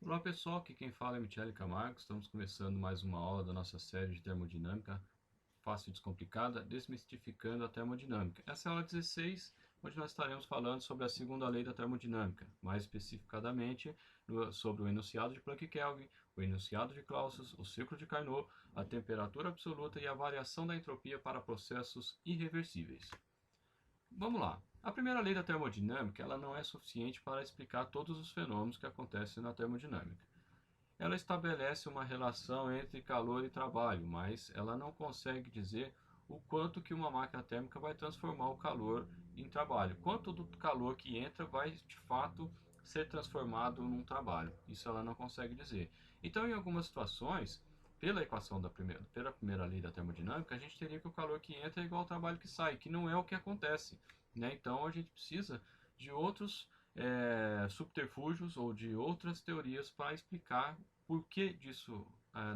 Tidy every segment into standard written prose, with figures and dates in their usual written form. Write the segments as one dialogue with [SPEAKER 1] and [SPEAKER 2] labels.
[SPEAKER 1] Olá pessoal, aqui quem fala é Michele Camargo. Estamos começando mais uma aula da nossa série de termodinâmica fácil e descomplicada, desmistificando a termodinâmica. Essa é a aula 16, onde nós estaremos falando sobre a segunda lei da termodinâmica, mais especificadamente sobre o enunciado de Planck-Kelvin, o enunciado de Clausius, o ciclo de Carnot, a temperatura absoluta e a variação da entropia para processos irreversíveis. Vamos lá. A primeira lei da termodinâmica ela não é suficiente para explicar todos os fenômenos que acontecem na termodinâmica. Ela estabelece uma relação entre calor e trabalho, mas ela não consegue dizer o quanto que uma máquina térmica vai transformar o calor em trabalho. Quanto do calor que entra vai de fato ser transformado num trabalho. Isso ela não consegue dizer. Então, em algumas situações, pela primeira lei da termodinâmica, a gente teria que o calor que entra é igual ao trabalho que sai, que não é o que acontece, né? Então, a gente precisa de outros subterfúgios ou de outras teorias para explicar por que disso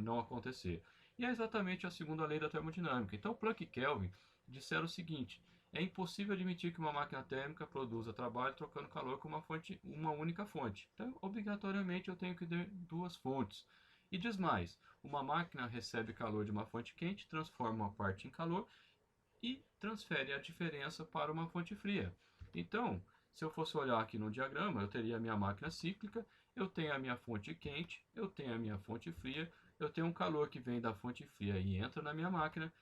[SPEAKER 1] não acontecer. E é exatamente a segunda lei da termodinâmica. Então, Planck e Kelvin disseram o seguinte: é impossível admitir que uma máquina térmica produza trabalho trocando calor com uma única fonte. Então, obrigatoriamente, eu tenho que ter duas fontes. E diz mais: uma máquina recebe calor de uma fonte quente, transforma uma parte em calor e transfere a diferença para uma fonte fria. Então, se eu fosse olhar aqui no diagrama, eu teria a minha máquina cíclica, eu tenho a minha fonte quente, eu tenho a minha fonte fria, eu tenho um calor que vem da fonte fria e entra na minha máquina.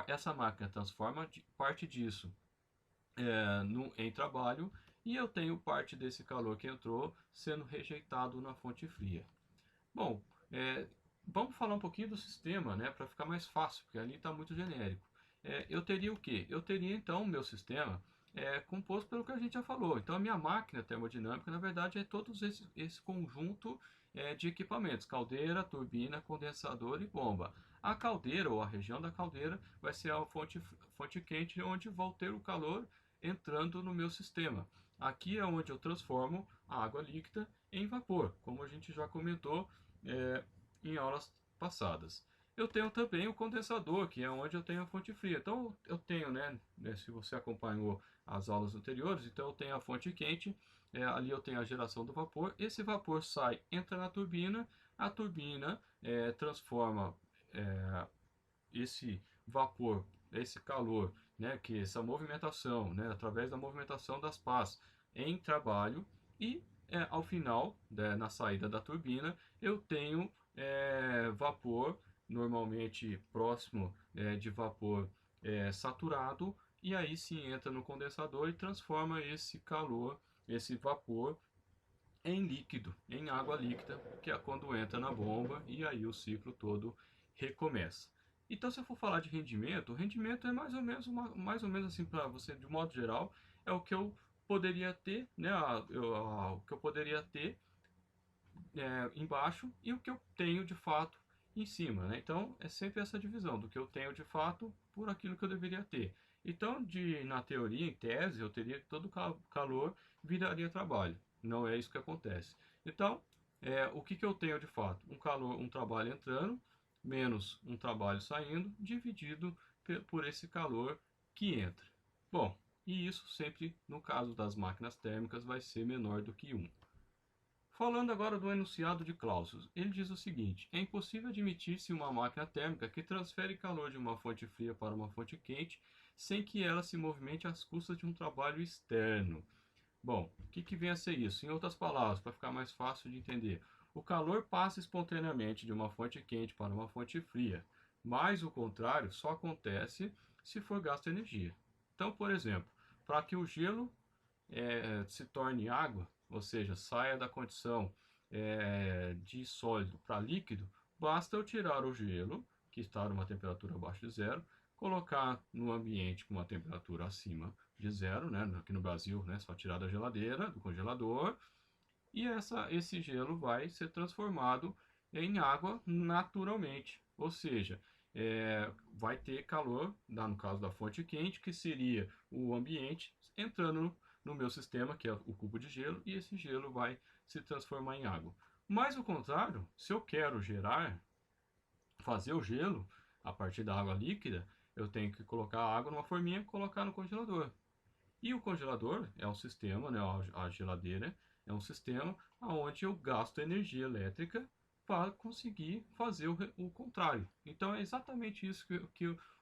[SPEAKER 1] Essa máquina transforma parte disso em trabalho e eu tenho parte desse calor que entrou sendo rejeitado na fonte fria. Bom, vamos falar um pouquinho do sistema, né, para ficar mais fácil, porque ali está muito genérico. Eu teria o quê? Eu teria então o meu sistema composto pelo que a gente já falou. Então a minha máquina termodinâmica, na verdade, é todo esse conjunto de equipamentos: caldeira, turbina, condensador e bomba. A caldeira, ou a região da caldeira, vai ser a fonte quente, onde vou ter o calor entrando no meu sistema. Aqui é onde eu transformo a água líquida em vapor, como a gente já comentou é, em aulas passadas. Eu tenho também o condensador, que é onde eu tenho a fonte fria. Então eu tenho, se você acompanhou as aulas anteriores, então eu tenho a fonte quente, ali eu tenho a geração do vapor. Esse vapor sai, entra na turbina, a turbina transforma esse vapor, esse calor, né, que essa movimentação, né, através da movimentação das pás em trabalho e ao final, na saída da turbina, eu tenho vapor, normalmente próximo de vapor saturado, e aí sim entra no condensador e transforma esse calor, esse vapor em líquido, em água líquida, que é quando entra na bomba e aí o ciclo todo recomeça. Então, se eu for falar de rendimento, o rendimento é mais ou menos assim para você, de modo geral, é o que eu poderia ter, né, o que eu poderia ter embaixo e o que eu tenho de fato em cima, né? Então, é sempre essa divisão do que eu tenho de fato por aquilo que eu deveria ter. Então, na teoria, em tese, eu teria que todo calor viraria trabalho. Não é isso que acontece. Então, o que eu tenho de fato? Um trabalho entrando, menos um trabalho saindo, dividido por esse calor que entra. Bom, e isso sempre, no caso das máquinas térmicas, vai ser menor do que 1. Falando agora do enunciado de Clausius, ele diz o seguinte: é impossível admitir-se uma máquina térmica que transfere calor de uma fonte fria para uma fonte quente sem que ela se movimente às custas de um trabalho externo. Bom, o que vem a ser isso? Em outras palavras, para ficar mais fácil de entender, o calor passa espontaneamente de uma fonte quente para uma fonte fria, mas o contrário só acontece se for gasto energia. Então, por exemplo, para que o gelo se torne água, ou seja, saia da condição de sólido para líquido, basta eu tirar o gelo, que está numa temperatura abaixo de zero, colocar no ambiente com uma temperatura acima de zero, né? Aqui no Brasil, né? Só tirar da geladeira, do congelador, e esse gelo vai ser transformado em água naturalmente. Ou seja, vai ter calor, no caso da fonte quente, que seria o ambiente, entrando no meu sistema, que é o cubo de gelo, e esse gelo vai se transformar em água. Mas o contrário, se eu quero fazer o gelo a partir da água líquida, eu tenho que colocar a água numa forminha e colocar no congelador. E o congelador é um sistema, né, a geladeira, É um sistema onde eu gasto energia elétrica para conseguir fazer o contrário. Então é exatamente isso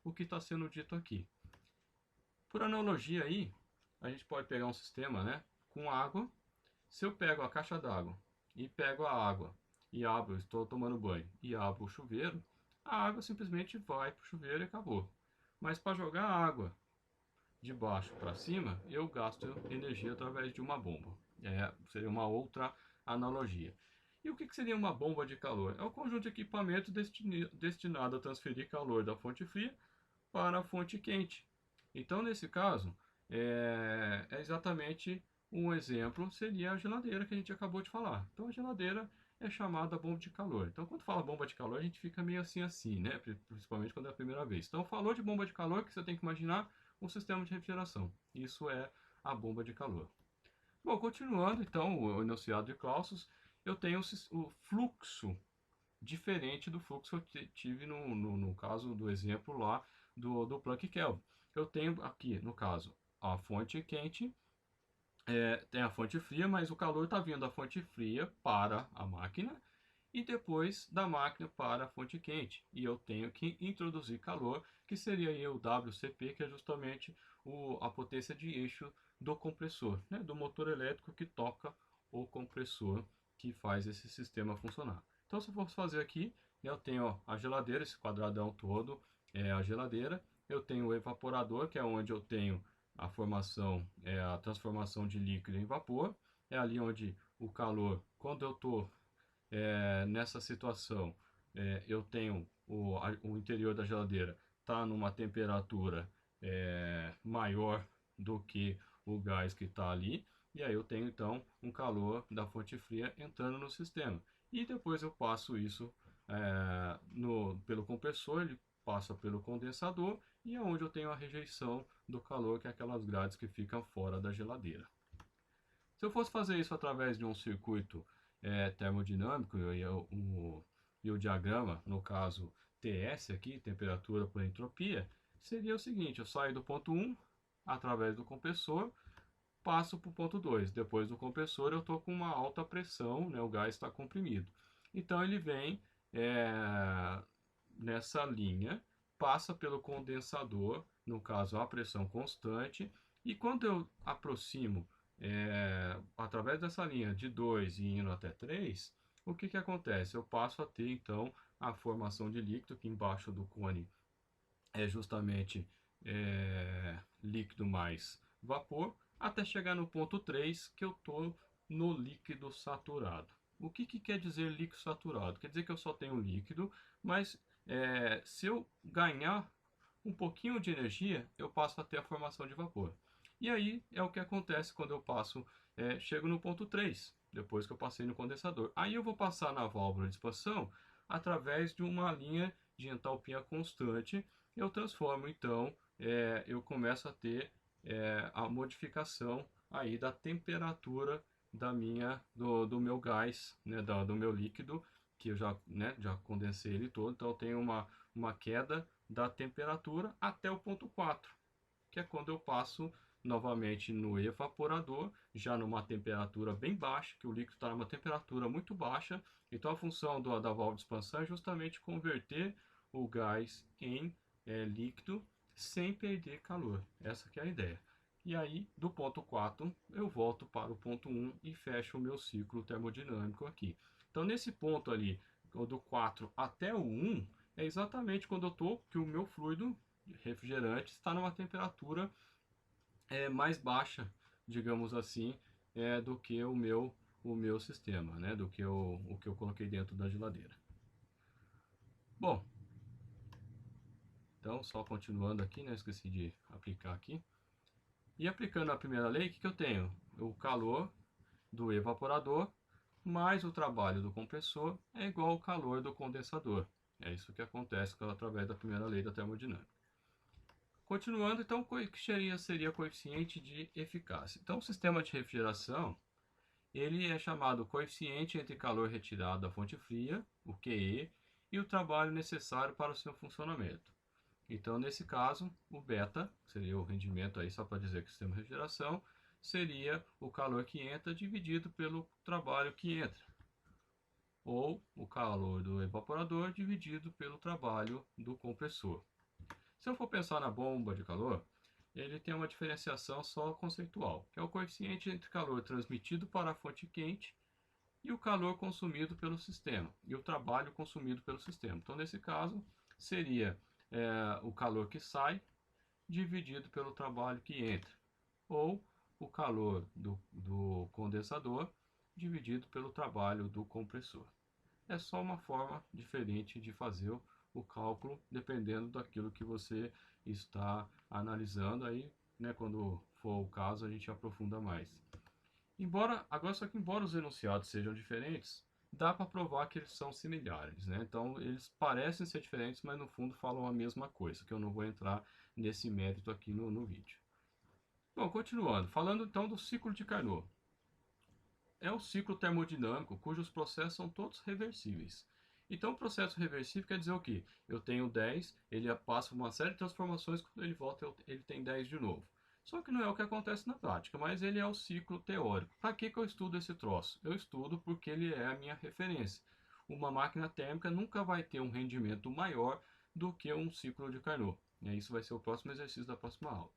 [SPEAKER 1] o que está sendo dito aqui. Por analogia aí, a gente pode pegar um sistema, né, com água. Se eu pego a caixa d'água e pego a água e abro, estou tomando banho e abro o chuveiro, a água simplesmente vai para o chuveiro e acabou. Mas para jogar a água de baixo para cima, eu gasto energia através de uma bomba. Seria uma outra analogia. E o que seria uma bomba de calor? É o conjunto de equipamento destinado a transferir calor da fonte fria para a fonte quente. Então, nesse caso, exatamente um exemplo seria a geladeira que a gente acabou de falar. Então, a geladeira é chamada bomba de calor. Então, quando fala bomba de calor, a gente fica meio assim, né? Principalmente quando é a primeira vez. Então, falou de bomba de calor, que você tem que imaginar um sistema de refrigeração. Isso é a bomba de calor. Bom, continuando, então, o enunciado de Clausius, eu tenho o fluxo diferente do fluxo que eu tive no caso do exemplo lá do Planck Kelvin. Eu tenho aqui, no caso, a fonte quente, tem a fonte fria, mas o calor está vindo da fonte fria para a máquina e depois da máquina para a fonte quente. E eu tenho que introduzir calor, que seria aí o WCP, que é justamente a potência de eixo do compressor, né, do motor elétrico que toca o compressor que faz esse sistema funcionar. Então, se eu fosse fazer aqui, eu tenho a geladeira, esse quadradão todo é a geladeira. Eu tenho o evaporador, que é onde eu tenho a formação, a transformação de líquido em vapor. É ali onde o calor, quando eu estou nessa situação, eu tenho o interior da geladeira está numa temperatura maior do que o gás que está ali, e aí eu tenho então um calor da fonte fria entrando no sistema. E depois eu passo isso pelo compressor, ele passa pelo condensador, e é onde eu tenho a rejeição do calor, que é aquelas grades que ficam fora da geladeira. Se eu fosse fazer isso através de um circuito termodinâmico e o diagrama, no caso TS aqui, temperatura por entropia, seria o seguinte: eu saio do ponto 1 através do compressor, passo para o ponto 2. Depois do compressor eu estou com uma alta pressão, né, o gás está comprimido. Então ele vem nessa linha, passa pelo condensador, no caso a pressão constante, e quando eu aproximo através dessa linha de 2 e indo até 3, o que acontece? Eu passo a ter então a formação de líquido, que embaixo do cone é justamente líquido mais vapor, até chegar no ponto 3, que eu estou no líquido saturado. O que quer dizer líquido saturado? Quer dizer que eu só tenho líquido, mas se eu ganhar um pouquinho de energia, eu passo a ter a formação de vapor. E aí é o que acontece quando eu chego no ponto 3, depois que eu passei no condensador. Aí eu vou passar na válvula de expansão através de uma linha de entalpia constante. Eu transformo então, eu começo a ter a modificação aí da temperatura do meu gás, né, do meu líquido, que eu já condensei ele todo. Então eu tenho uma queda da temperatura até o ponto 4, que é quando eu passo novamente no evaporador, já numa temperatura bem baixa, que o líquido está numa temperatura muito baixa. Então a função da válvula de expansão é justamente converter o gás em líquido sem perder calor. Essa que é a ideia. E aí, do ponto 4, eu volto para o ponto 1 e fecho o meu ciclo termodinâmico aqui. Então, nesse ponto ali, do 4 até o 1, é exatamente quando eu estou, que o meu fluido refrigerante está numa temperatura mais baixa, digamos assim, do que o meu sistema, né? Do que o que eu coloquei dentro da geladeira. Bom, então só continuando aqui, né? Esqueci de aplicar aqui. E aplicando a primeira lei, o que eu tenho? O calor do evaporador mais o trabalho do compressor é igual ao calor do condensador. É isso que acontece através da primeira lei da termodinâmica. Continuando, então, o que seria coeficiente de eficácia? Então, o sistema de refrigeração, ele é chamado coeficiente entre calor retirado da fonte fria, o QE, e o trabalho necessário para o seu funcionamento. Então, nesse caso, o beta, que seria o rendimento aí, só para dizer que o sistema de refrigeração, seria o calor que entra dividido pelo trabalho que entra, ou o calor do evaporador dividido pelo trabalho do compressor. Se eu for pensar na bomba de calor, ele tem uma diferenciação só conceitual, que é o coeficiente entre calor transmitido para a fonte quente e o calor consumido pelo sistema, e o trabalho consumido pelo sistema. Então, nesse caso, seria o calor que sai dividido pelo trabalho que entra, ou o calor do condensador dividido pelo trabalho do compressor. É só uma forma diferente de fazer o cálculo, dependendo daquilo que você está analisando. Aí, né, quando for o caso, a gente aprofunda mais. Só que embora os enunciados sejam diferentes, dá para provar que eles são similares, né? Então, eles parecem ser diferentes, mas no fundo falam a mesma coisa, que eu não vou entrar nesse mérito aqui no vídeo. Bom, continuando, falando então do ciclo de Carnot. É o ciclo termodinâmico cujos processos são todos reversíveis. Então, o processo reversível quer dizer o quê? Eu tenho 10, ele passa por uma série de transformações, quando ele volta ele tem 10 de novo. Só que não é o que acontece na prática, mas ele é o ciclo teórico. Para que eu estudo esse troço? Eu estudo porque ele é a minha referência. Uma máquina térmica nunca vai ter um rendimento maior do que um ciclo de Carnot. E isso vai ser o próximo exercício da próxima aula.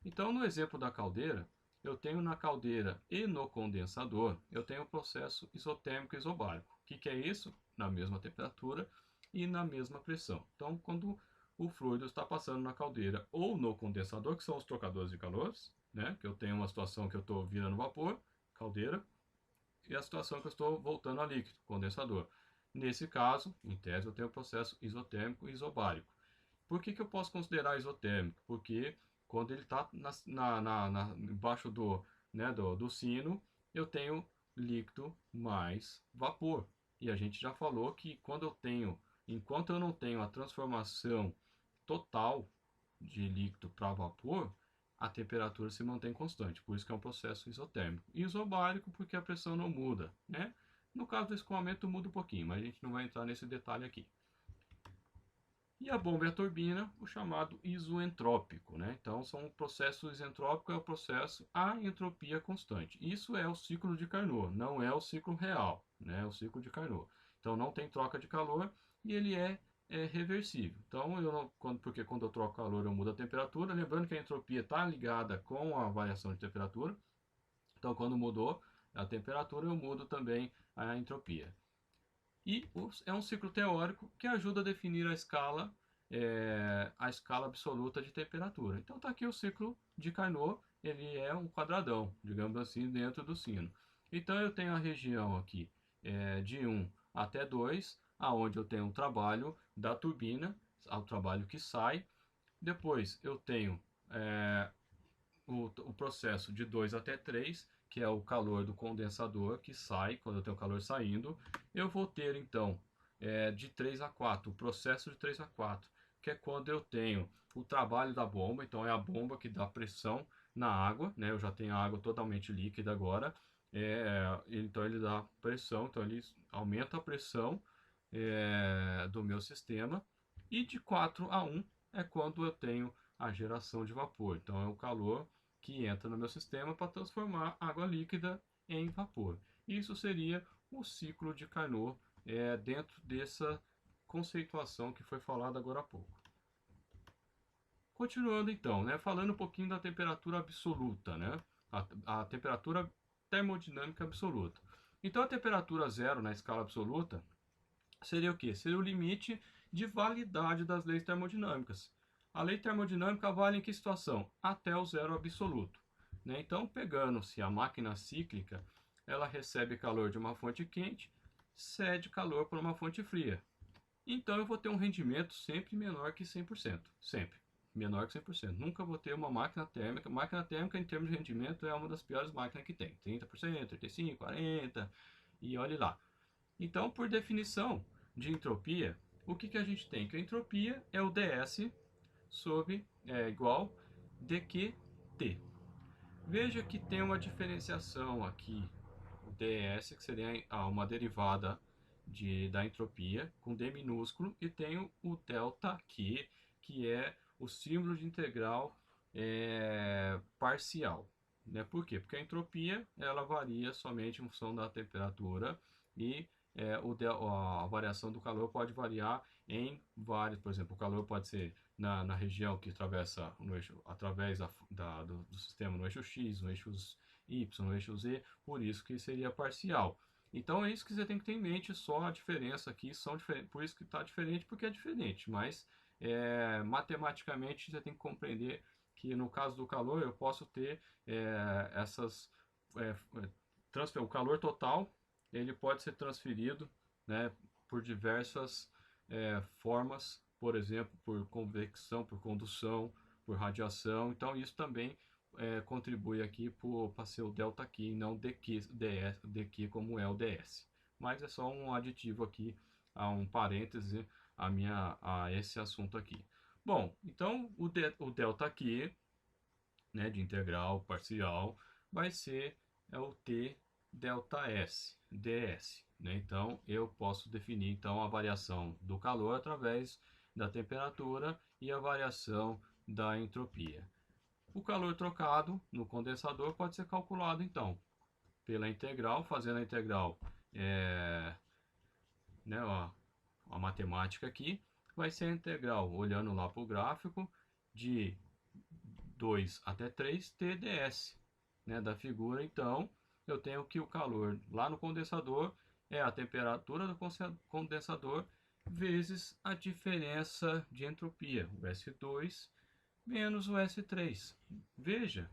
[SPEAKER 1] Então, no exemplo da caldeira, eu tenho na caldeira e no condensador, eu tenho o processo isotérmico isobárico. O que é isso? Na mesma temperatura e na mesma pressão. Então, quando o fluido está passando na caldeira ou no condensador, que são os trocadores de calores, né? Que eu tenho uma situação que eu estou virando vapor, caldeira, e a situação que eu estou voltando a líquido, condensador. Nesse caso, em tese, eu tenho o processo isotérmico isobárico. Por que eu posso considerar isotérmico? Porque quando ele está embaixo do sino, eu tenho líquido mais vapor. E a gente já falou que enquanto eu não tenho a transformação total de líquido para vapor, a temperatura se mantém constante. Por isso que é um processo isotérmico. Isobárico porque a pressão não muda, né? No caso do escoamento muda um pouquinho, mas a gente não vai entrar nesse detalhe aqui. E a bomba e a turbina, o chamado isoentrópico, né? Então, são o processo isentrópico, é o processo a entropia constante. Isso é o ciclo de Carnot, não é o ciclo real, né? O ciclo de Carnot. Então, não tem troca de calor e ele é reversível. Então, porque quando eu troco calor eu mudo a temperatura. Lembrando que a entropia está ligada com a variação de temperatura. Então, quando mudou a temperatura, eu mudo também a entropia. E é um ciclo teórico que ajuda a definir a escala absoluta de temperatura. Então está aqui o ciclo de Carnot, ele é um quadradão, digamos assim, dentro do sino. Então eu tenho a região aqui de 1 até 2, aonde eu tenho o trabalho da turbina, o trabalho que sai. Depois eu tenho o processo de 2 até 3, que é o calor do condensador que sai, quando eu tenho calor saindo. Eu vou ter então de 3 a 4, o processo de 3 a 4, que é quando eu tenho o trabalho da bomba, então é a bomba que dá pressão na água, né? Eu já tenho a água totalmente líquida agora, então ele dá pressão, então ele aumenta a pressão do meu sistema, e de 4 a 1 é quando eu tenho a geração de vapor, então é o calor que entra no meu sistema para transformar água líquida em vapor. Isso seria o ciclo de Carnot dentro dessa conceituação que foi falada agora há pouco. Continuando então, né, falando um pouquinho da temperatura absoluta, né, a temperatura termodinâmica absoluta. Então a temperatura zero na escala absoluta seria o quê? Seria o limite de validade das leis termodinâmicas. A lei termodinâmica vale em que situação? Até o zero absoluto. Né? Então, pegando-se a máquina cíclica, ela recebe calor de uma fonte quente, cede calor para uma fonte fria. Então, eu vou ter um rendimento sempre menor que 100%. Sempre. Menor que 100%. Nunca vou ter uma máquina térmica. Máquina térmica, em termos de rendimento, é uma das piores máquinas que tem. 30%, 35%, 40%, e olhe lá. Então, por definição de entropia, o que a gente tem? Que a entropia é o ds igual dQt. Veja que tem uma diferenciação aqui, o ds, que seria uma derivada da entropia, com d minúsculo, e tem o ΔQ, que é o símbolo de integral parcial. né? Por quê? Porque a entropia ela varia somente em função da temperatura e a variação do calor pode variar em vários, por exemplo, o calor pode ser na região que atravessa no eixo, através do sistema no eixo X, no eixo Y, no eixo Z, por isso que seria parcial. Então é isso que você tem que ter em mente, só a diferença aqui são diferentes, por isso que está diferente, porque é diferente, mas matematicamente você tem que compreender que no caso do calor eu posso ter essas o calor total ele pode ser transferido, né, por diversas formas, por exemplo, por convecção, por condução, por radiação. Então isso também contribui aqui para ser o ΔQ e não dQ como é o ds. Mas é só um aditivo aqui, a um parêntese a esse assunto aqui. Bom, então o ΔQ, né, de integral parcial, vai ser o T ΔS, ds. Né? Então eu posso definir então a variação do calor através da temperatura e a variação da entropia. O calor trocado no condensador pode ser calculado então pela integral, fazendo a integral, né, a matemática aqui, vai ser a integral, olhando lá para o gráfico, de 2 até 3 TdS, né, da figura. Então eu tenho que o calor lá no condensador é a temperatura do condensador vezes a diferença de entropia, o S2 menos o S3. Veja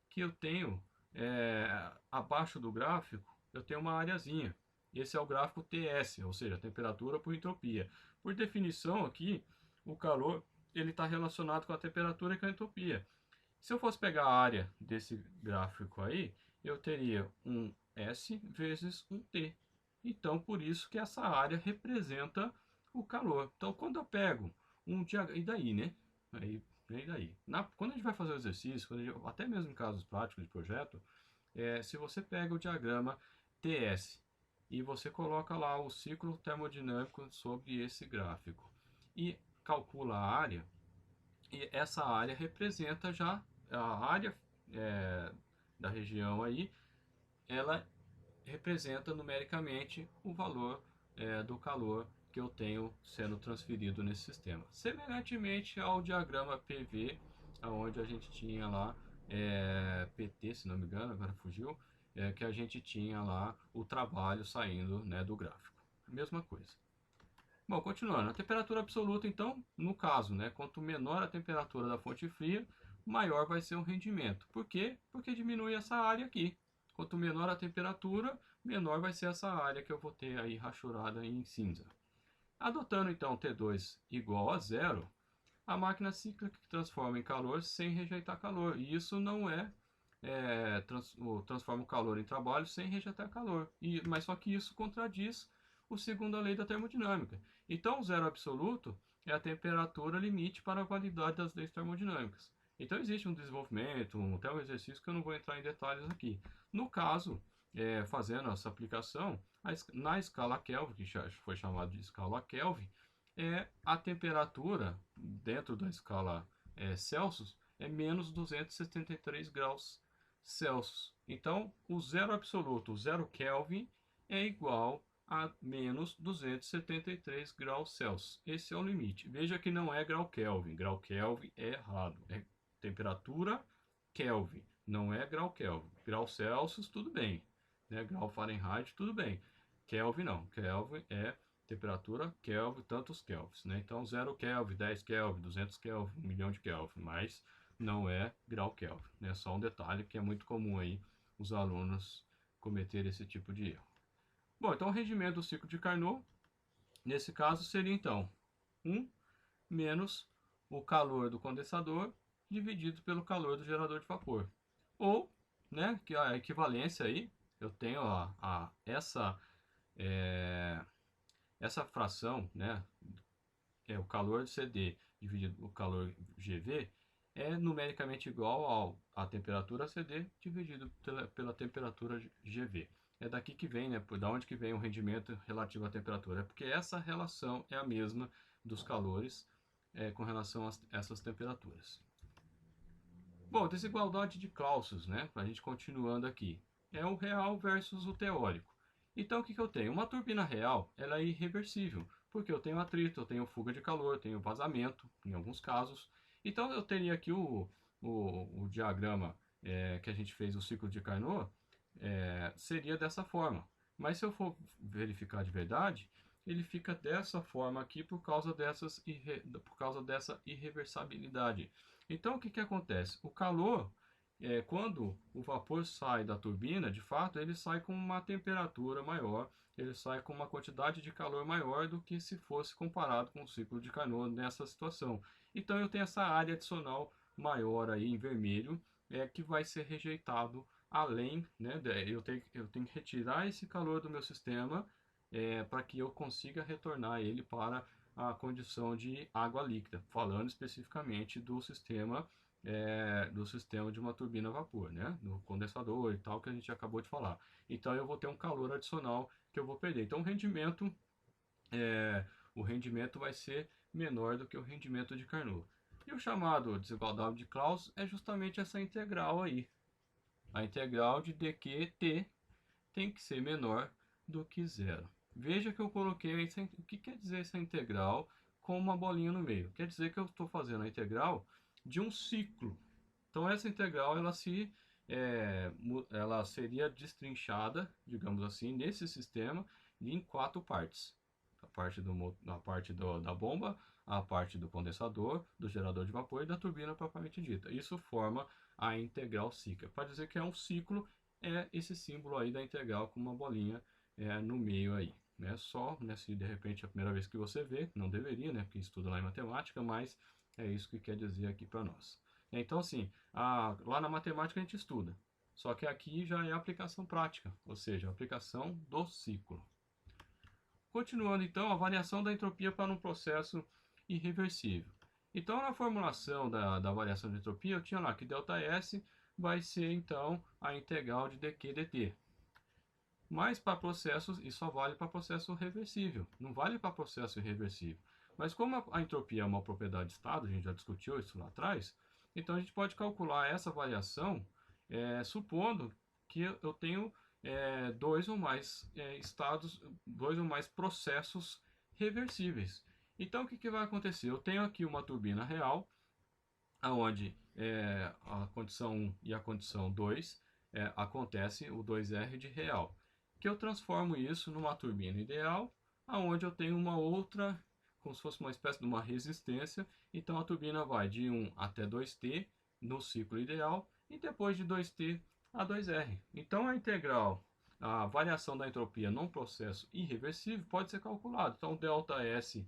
[SPEAKER 1] que eu tenho abaixo do gráfico, eu tenho uma areazinha. Esse é o gráfico TS, ou seja, temperatura por entropia. Por definição aqui, o calor ele está relacionado com a temperatura e com a entropia. Se eu fosse pegar a área desse gráfico aí, eu teria um S vezes um T. Então, por isso que essa área representa o calor. Então, quando eu pego um diagrama, e daí, né? E daí? Quando a gente vai fazer o exercício, até mesmo em casos práticos de projeto, se você pega o diagrama TS e você coloca lá o ciclo termodinâmico sobre esse gráfico e calcula a área, e essa área representa já a área da região aí, ela representa numericamente o valor do calor que eu tenho sendo transferido nesse sistema. Semelhantemente ao diagrama PV, onde a gente tinha lá PT, se não me engano, agora fugiu, que a gente tinha lá o trabalho saindo, né, do gráfico. Mesma coisa. Bom, continuando, a temperatura absoluta, então, no caso, né, quanto menor a temperatura da fonte fria, maior vai ser o rendimento. Por quê? Porque diminui essa área aqui. Quanto menor a temperatura, menor vai ser essa área que eu vou ter aí rachurada em cinza. Adotando então T2 igual a zero, a máquina cíclica transforma em calor sem rejeitar calor. E isso não transforma o calor em trabalho sem rejeitar calor. Mas só que isso contradiz a segunda lei da termodinâmica. Então, o zero absoluto é a temperatura limite para a validade das leis termodinâmicas. Então, existe um desenvolvimento, até um exercício que eu não vou entrar em detalhes aqui. No caso, fazendo essa aplicação, na escala Kelvin, que já foi chamada de escala Kelvin, a temperatura dentro da escala Celsius é menos 273 graus Celsius. Então, o zero absoluto, o zero Kelvin, é igual a menos 273 graus Celsius. Esse é o limite. Veja que não é grau Kelvin. Grau Kelvin é errado. É temperatura Kelvin, não é grau Kelvin. Grau Celsius, tudo bem. Né? Grau Fahrenheit, tudo bem. Kelvin não. Kelvin é temperatura Kelvin, tantos Kelvins. Né? Então, 0 Kelvin, 10 Kelvin, 200 Kelvin, 1 milhão de Kelvin. Mas não é grau Kelvin. Né? Só um detalhe que é muito comum aí os alunos cometerem esse tipo de erro. Bom, então o rendimento do ciclo de Carnot, nesse caso, seria então 1 menos o calor do condensador dividido pelo calor do gerador de vapor. Ou, né, que a equivalência aí, eu tenho essa fração, né, o calor de CD dividido pelo calor GV, é numericamente igual à temperatura CD dividido pela temperatura GV. É daqui que vem, né? Da onde que vem o rendimento relativo à temperatura? É porque essa relação é a mesma dos calores com relação a essas temperaturas. Bom, desigualdade de Clausius, né? Para a gente continuando aqui. É o real versus o teórico. Então, o que eu tenho? Uma turbina real, ela é irreversível, porque eu tenho atrito, eu tenho fuga de calor, eu tenho vazamento, em alguns casos. Então, eu teria aqui o diagrama que a gente fez, o ciclo de Carnot, seria dessa forma. Mas se eu for verificar de verdade, ele fica dessa forma aqui por causa dessa irreversibilidade. Então, o que acontece? O calor, quando o vapor sai da turbina, de fato, ele sai com uma temperatura maior, ele sai com uma quantidade de calor maior do que se fosse comparado com o ciclo de Carnot nessa situação. Então, eu tenho essa área adicional maior aí em vermelho, que vai ser rejeitado além, né, eu tenho que retirar esse calor do meu sistema para que eu consiga retornar ele para a condição de água líquida, falando especificamente do sistema de uma turbina a vapor, né? No condensador e tal que a gente acabou de falar. Então eu vou ter um calor adicional que eu vou perder. Então é, o rendimento vai ser menor do que o rendimento de Carnot. E o chamado desigualdade de Clausius é justamente essa integral aí. A integral de dQt tem que ser menor do que zero. Veja que eu coloquei o que quer dizer essa integral com uma bolinha no meio. Quer dizer que eu estou fazendo a integral de um ciclo. Então essa integral ela seria destrinchada, digamos assim, nesse sistema em quatro partes. A parte da bomba, a parte do condensador, do gerador de vapor e da turbina propriamente dita. Isso forma a integral cíclica. Para dizer que é um ciclo, é esse símbolo aí da integral com uma bolinha no meio aí. Né? Só, né, se de repente é a primeira vez que você vê, não deveria, né, porque estuda lá em matemática, mas é isso que quer dizer aqui para nós. Então, assim, lá na matemática a gente estuda, só que aqui já é a aplicação prática, ou seja, a aplicação do ciclo. Continuando, então, a variação da entropia para um processo irreversível. Então, na formulação da variação de entropia, eu tinha lá que ΔS vai ser, então, a integral de dq dt. Mas para processos, isso só vale para processo reversível, não vale para processo irreversível. Mas como a entropia é uma propriedade de estado, a gente já discutiu isso lá atrás, então a gente pode calcular essa variação supondo que eu tenho dois ou mais estados, dois ou mais processos reversíveis. Então o que vai acontecer? Eu tenho aqui uma turbina real, onde a condição 1 e a condição 2 acontece o 2R de real, que eu transformo isso numa turbina ideal, aonde eu tenho uma outra, como se fosse uma espécie de uma resistência, então a turbina vai de 1 até 2T no ciclo ideal, e depois de 2T a 2R. Então a variação da entropia num processo irreversível pode ser calculado. Então ΔS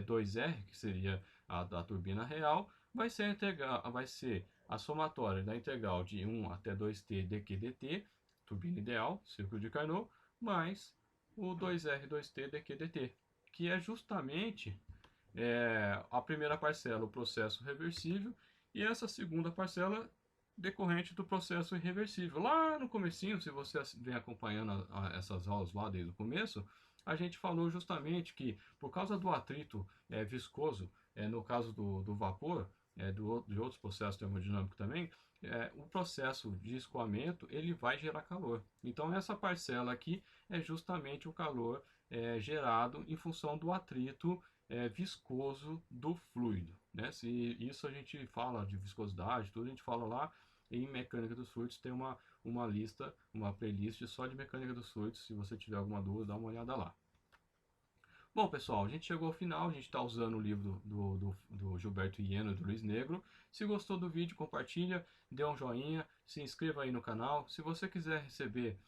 [SPEAKER 1] 2R, que seria a da turbina real, vai ser a somatória da integral de 1 até 2t dq dt, turbina ideal, círculo de Carnot, mais o 2r 2t dq dt, que é justamente a primeira parcela, o processo reversível, e essa segunda parcela decorrente do processo irreversível. Lá no comecinho, se você vem acompanhando essas aulas lá desde o começo, a gente falou justamente que por causa do atrito viscoso, no caso do vapor, de outros processos termodinâmicos também, o processo de escoamento ele vai gerar calor. Então essa parcela aqui é justamente o calor gerado em função do atrito viscoso do fluido. Né? Se isso a gente fala de viscosidade, tudo a gente fala lá em mecânica dos fluidos, tem uma lista, uma playlist só de mecânica dos fluidos. Se você tiver alguma dúvida, dá uma olhada lá. Bom, pessoal, a gente chegou ao final, a gente está usando o livro do Gilberto Ieno e do Luiz Negro. Se gostou do vídeo, compartilha, dê um joinha, se inscreva aí no canal. Se você quiser receber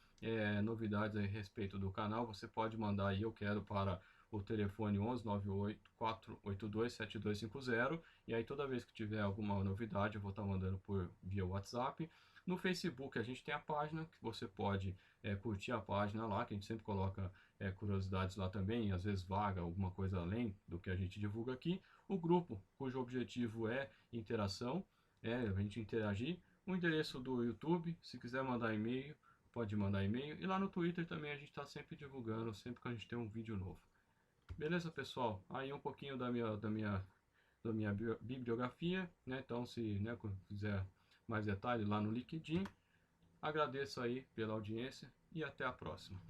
[SPEAKER 1] novidades a respeito do canal, você pode mandar aí, eu quero, para o telefone 11 98 482 7250, e aí toda vez que tiver alguma novidade eu vou estar mandando via WhatsApp. No Facebook a gente tem a página, que você pode curtir a página lá, que a gente sempre coloca curiosidades lá também, às vezes vaga, alguma coisa além do que a gente divulga aqui. O grupo, cujo objetivo é interação, a gente interagir. O endereço do YouTube, se quiser mandar e-mail, pode mandar e-mail. E lá no Twitter também a gente está sempre divulgando, sempre que a gente tem um vídeo novo. Beleza, pessoal? Aí um pouquinho da minha bibliografia, né? Então, se quiser mais detalhes lá no LinkedIn. Agradeço aí pela audiência e até a próxima.